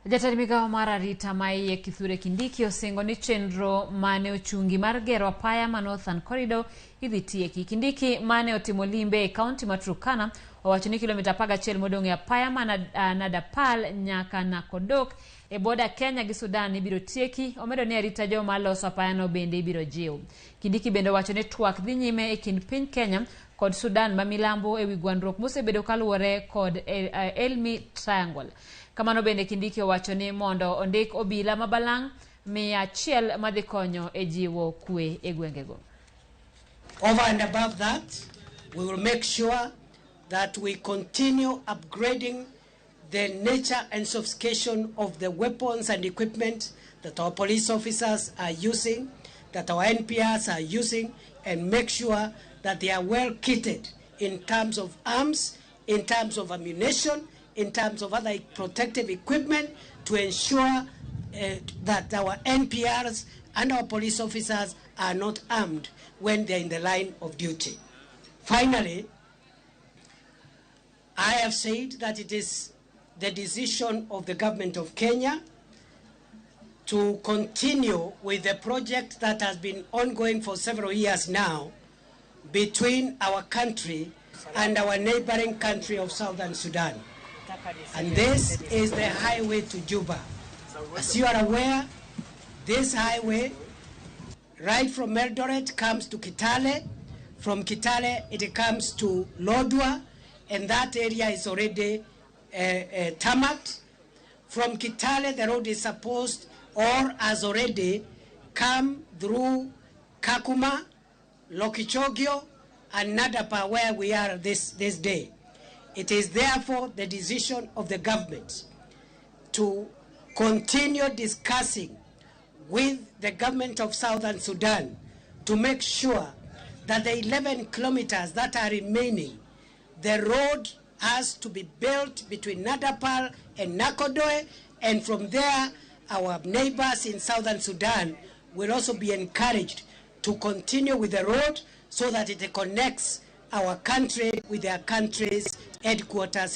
Jatend migawo mar arita maiye Kithure Kindiki osingo ni chenro mane ochungi mar gero apaya ma Northern Corridor idhi tieki. Kindiki mane otimo limbe e kaunti ma Turkana owacho ni kilomita 11 modong' e apaya ma Nadapal nyaka Nakodok e boda Kenya gi Sudan ibiro tieki. Omedo ni arita joma loso apaya no bende ibiro jiw. Kindiki bende owacho ni twak dhi nyime e kind piny Kenya kod Sudan ma milambo e wi gwandruok mosebedo kaluwore kod Elmi Triangle. Kamano bende Kindiki owacho ni mondo ondik obila mabalang' 100 madhi konyo e jiwo kwe e gwengego. Over and above that, we will make sure that we continue upgrading the nature and sophistication of the weapons and equipment that our police officers are using, that our NPRs are using, and make sure that they are well kitted in terms of arms, in terms of ammunition, in terms of other protective equipment, to ensure that our NPRs and our police officers are not armed when they're in the line of duty. Finally, I have said that it is the decision of the government of Kenya to continue with the project that has been ongoing for several years now between our country and our neighboring country of Southern Sudan. And this is the highway to Juba. As you are aware, this highway, right from Eldoret, comes to Kitale. From Kitale, it comes to Lodwar, and that area is already tarmacked. From Kitale, the road is supposed, or has already, come through Kakuma, Lokichogio, and Nadapa, where we are this day. It is therefore the decision of the government to continue discussing with the government of Southern Sudan to make sure that the 11 kilometers that are remaining, the road has to be built between Nadapal and Nakodoe, and from there our neighbors in Southern Sudan will also be encouraged to continue with the road so that it connects our country with their country's headquarters.